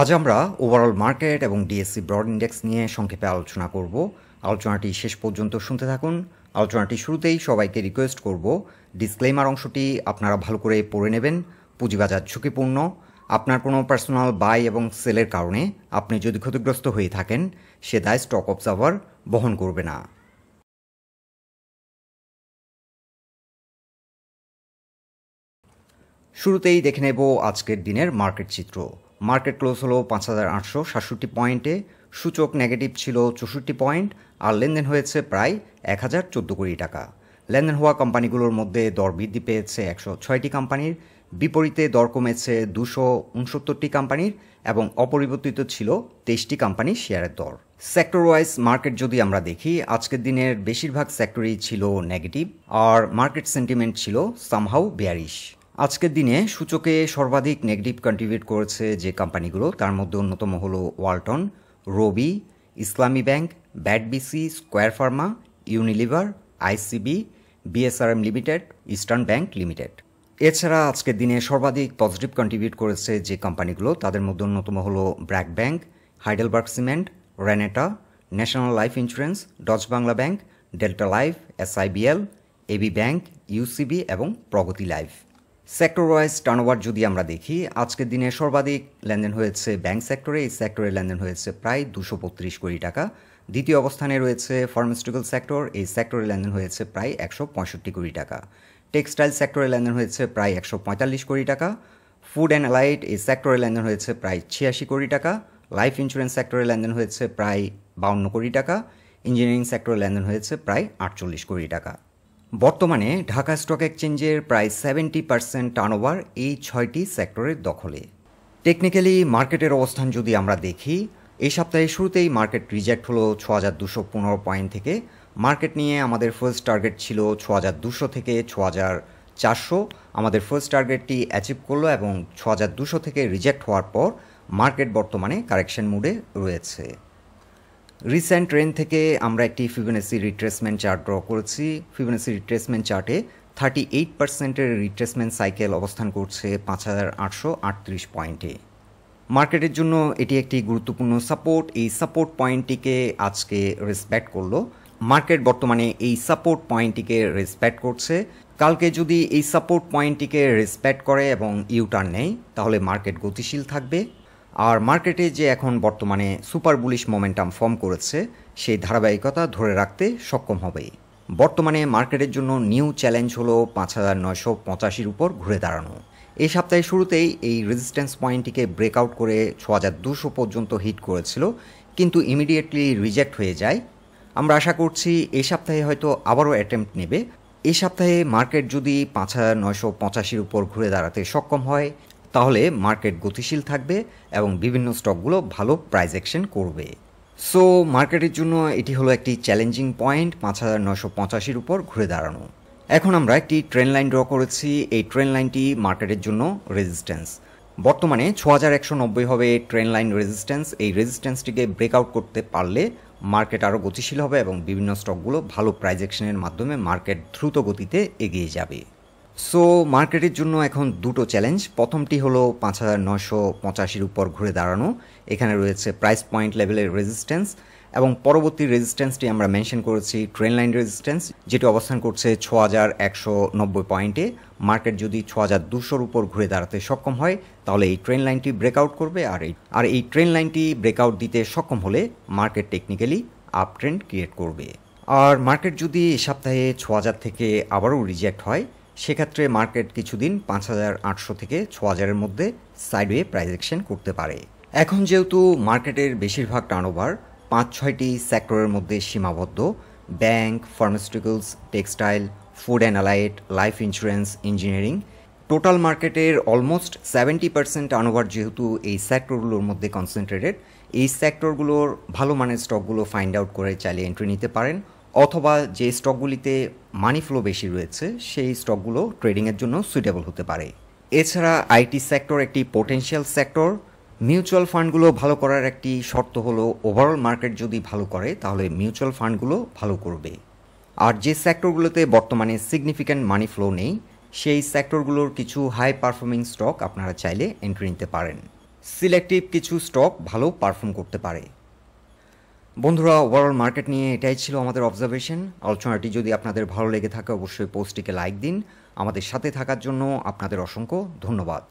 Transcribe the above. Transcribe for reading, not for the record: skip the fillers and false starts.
আজ আমরা overall market এবং ডিএসসি ব্রড ইন্ডেক্স নিয়ে সংক্ষেপে আলোচনা করব। আলোচনাটি শেষ পর্যন্ত শুনতে থাকুন। আলোচনাটি শুরুতেই সবাইকে রিকোয়েস্ট করব, ডিসক্লেইমার অংশটি আপনারা ভালো করে পড়ে নেবেন। পুঁজিবাজার ঝুঁকিপূর্ণ। আপনার কোনো পার্সোনাল বাই এবং সেলের কারণে আপনি যদি ক্ষতিগ্রস্ত হয়ে থাকেন, সে দায় স্টক অবজার্ভার বহন করবে না। শুরুতেই দেখে নেব আজকের দিনের মার্কেট চিত্র। মার্কেট ক্লোজ হলো ৫,৮৬৭ পয়েন্টে, সূচক নেগেটিভ ছিল ৬৪ পয়েন্ট, আর লেনদেন হয়েছে প্রায় ১,০১৪ কোটি টাকা। লেনদেন হওয়া কোম্পানিগুলোর মধ্যে দর বৃদ্ধি পেয়েছে ১০৬টি কোম্পানির, বিপরীতে দর কমেছে ২৬৯টি কোম্পানির এবং অপরিবর্তিত ছিল ২৩টি কোম্পানির শেয়ারের দর। সেক্টর ওয়াইজ মার্কেট যদি আমরা দেখি, আজকের দিনের বেশিরভাগ সেক্টরই ছিল নেগেটিভ, আর মার্কেট সেন্টিমেন্ট ছিল সামহাউ বেয়ারিশ। আজকের দিনে সূচকে সর্বাধিক নেগেটিভ কন্ট্রিবিউট করেছে যে কোম্পানিগুলো, তার মধ্যে অন্যতম হলো ওয়ালটন, রবি, ইসলামী ব্যাংক, ব্যাডবিসি, Square Pharma, Unilever, ICB, BSRM limited, Eastern bank limited. এছাড়া আজকের দিনে সর্বাধিক পজিটিভ কন্ট্রিবিউট করেছে যে কোম্পানিগুলো, তাদের মধ্যে অন্যতম হলো BRAC bank, Heidelberg cement, Renata, national life insurance, Dutch Bangla bank, delta life, SIBL, AB bank, UCB এবং Pragati life. Sector wise turnover যদি আমরা দেখি, আজকের দিনে সর্বাধিক লেনদেন হয়েছে ব্যাংক সেক্টরে। এই সেক্টরে লেনদেন হয়েছে প্রায় ২৩৫ কোটি টাকা। দ্বিতীয় অবস্থানে রয়েছে ফার্মাসিউটিক্যাল সেক্টর। এই সেক্টরে লেনদেন হয়েছে প্রায় ১৬৫ কোটি টাকা। টেক্সটাইল সেক্টরে লেনদেন হয়েছে প্রায় ১৪৫ কোটি টাকা। ফুড অ্যান্ড অ্যালাইড এই সেক্টরে লেনদেন হয়েছে প্রায় ৮৬ কোটি টাকা। লাইফ ইন্স্যুরেন্স সেক্টরে লেনদেন হয়েছে প্রায় ৫২ কোটি টাকা। ইঞ্জিনিয়ারিং সেক্টরে লেনদেন হয়েছে প্রায় ৪৮ কোটি টাকা। বর্তমানে ঢাকা স্টক এক্সচেঞ্জের প্রায় ৭০% টার্নওভার এই ৬টি সেক্টরের দখলে। টেকনিক্যালি মার্কেটের অবস্থান যদি আমরা দেখি, এই সপ্তাহের শুরুতেই মার্কেট রিজেক্ট হলো ৬,২১৫ পয়েন্ট থেকে। মার্কেট নিয়ে আমাদের ফার্স্ট টার্গেট ছিল ৬,২০০ থেকে ৬,৪০০। আমাদের ফার্স্ট টার্গেটটি অ্যাচিভ করলো এবং ৬,২০০ থেকে রিজেক্ট হওয়ার পর মার্কেট বর্তমানে কারেকশন মুডে রয়েছে। রিসেন্ট ট্রেন্ড থেকে আমরা একটি ফিবোনাচি রিট্রেসমেন্ট চার্ট ড্র করেছি। ফিবোনাচি রিট্রেসমেন্ট চার্টে 38%-এর রিট্রেসমেন্ট সাইকেল অবস্থান করছে ৫,৮৩৮ পয়েন্টে। মার্কেটের জন্য এটি একটি গুরুত্বপূর্ণ সাপোর্ট। এই সাপোর্ট পয়েন্টটিকে আজকে রেসপেক্ট করলো। মার্কেট বর্তমানে এই সাপোর্ট পয়েন্টটিকে রেসপেক্ট করছে। কালকে যদি এই সাপোর্ট পয়েন্টটিকে রেসপেক্ট করে এবং ইউটার্ন নেয়, তাহলে মার্কেট গতিশীল থাকবে। আর মার্কেটে যে এখন বর্তমানে সুপার বুলিশ মোমেন্টাম ফর্ম করেছে, সেই ধারাবাহিকতা ধরে রাখতে সক্ষম হবে। বর্তমানে মার্কেটের জন্য নিউ চ্যালেঞ্জ হলো ৫,৯৮৫-র উপর ঘুরে দাঁড়ানো। এই সপ্তাহের শুরুতেই এই রেজিস্ট্যান্স পয়েন্টটিকে ব্রেকআউট করে ৬,২০০ পর্যন্ত হিট করেছিল, কিন্তু ইমিডিয়েটলি রিজেক্ট হয়ে যায়। আমরা আশা করছি এই সপ্তাহে হয়তো আবারও অ্যাটেম্প্ট নেবে। এই সপ্তাহে মার্কেট যদি ৫,৯৮৫-র উপর ঘুরে দাঁড়াতে সক্ষম হয়, তাহলে মার্কেট গতিশীল থাকবে এবং বিভিন্ন স্টকগুলো ভালো প্রাইস অ্যাকশন করবে। সো মার্কেটের জন্য এটি হলো একটি চ্যালেঞ্জিং পয়েন্ট, ৫,৯৮৫-র উপর ঘুরে দাঁড়ানো। এখন আমরা একটি ট্রেন্ড লাইন ড্র করেছি। এই ট্রেন্ড লাইনটি মার্কেটের জন্য রেজিস্ট্যান্স। বর্তমানে ৬,১৯০ হবে ট্রেন্ড লাইন রেজিস্ট্যান্স। এই রেজিস্ট্যান্সটিকে ব্রেকআউট করতে পারলে মার্কেট আরও গতিশীল হবে এবং বিভিন্ন স্টকগুলো ভালো প্রাইস অ্যাকশনের মাধ্যমে মার্কেট দ্রুত গতিতে এগিয়ে যাবে। সো মার্কেটের জন্য এখন দুটো চ্যালেঞ্জ। প্রথমটি হলো ৫,৯৮৫-র উপর ঘুরে দাঁড়ানো। এখানে রয়েছে প্রাইস পয়েন্ট লেভেলের রেজিস্ট্যান্স এবং পরবর্তী রেজিস্ট্যান্সটি আমরা মেনশন করেছি ট্রেন্ড লাইন রেজিস্ট্যান্স, যেটি অবস্থান করছে ৬,১৯০ পয়েন্টে। মার্কেট যদি ৬,২০০-র উপর ঘুরে দাঁড়াতে সক্ষম হয়, তাহলে এই ট্রেন্ড লাইনটি ব্রেকআউট করবে। আর এই ট্রেন্ড লাইনটি ব্রেকআউট দিতে সক্ষম হলে market technically up trend create করবে। আর মার্কেট যদি এই সপ্তাহে ৬,০০০ থেকে আবারও রিজেক্ট হয়, সেক্ষেত্রে মার্কেট কিছুদিন ৫,৮০০ থেকে ৬,০০০-এর মধ্যে সাইডওয়ে প্রাইস অ্যাকশন করতে পারে। এখন যেহেতু মার্কেটের বেশিরভাগ টার্নওভার ৫-৬টি সেক্টরের মধ্যে সীমাবদ্ধ, bank, pharmaceuticals, textile, food and allied, life insurance, engineering, total মার্কেটের অলমোস্ট 70% টার্নওভার যেহেতু এই সেক্টরগুলোর মধ্যে কনসেন্ট্রেটেড, এই সেক্টরগুলোর ভালো মানের স্টকগুলো ফাইন্ড আউট করে চাইলে এন্ট্রি নিতে পারেন, অথবা যে স্টকগুলিতে মানি ফ্লো বেশি রয়েছে সেই স্টকগুলো ট্রেডিংয়ের জন্য সুইটেবল হতে পারে। এছাড়া আইটি সেক্টর একটি পোটেনশিয়াল সেক্টর। মিউচুয়াল ফান্ডগুলো ভালো করার একটি শর্ত হলো ওভারঅল মার্কেট যদি ভালো করে, তাহলে মিউচুয়াল ফান্ডগুলো ভালো করবে। আর যে সেক্টরগুলোতে বর্তমানে সিগনিফিক্যান্ট মানি ফ্লো নেই, সেই সেক্টরগুলোর কিছু হাই পারফর্মিং স্টক আপনারা চাইলে এন্ট্রি নিতে পারেন। সিলেক্টিভ কিছু স্টক ভালো পারফর্ম করতে পারে। বন্ধুরা, ওভারঅল মার্কেট নিয়ে এটাই ছিল আমাদের অবজারভেশন। আলোচনাটি যদি আপনাদের ভালো লেগে থাকে অবশ্যই পোস্টটিকে লাইক দিন। আমাদের সাথে থাকার জন্য আপনাদের অসংখ্য ধন্যবাদ।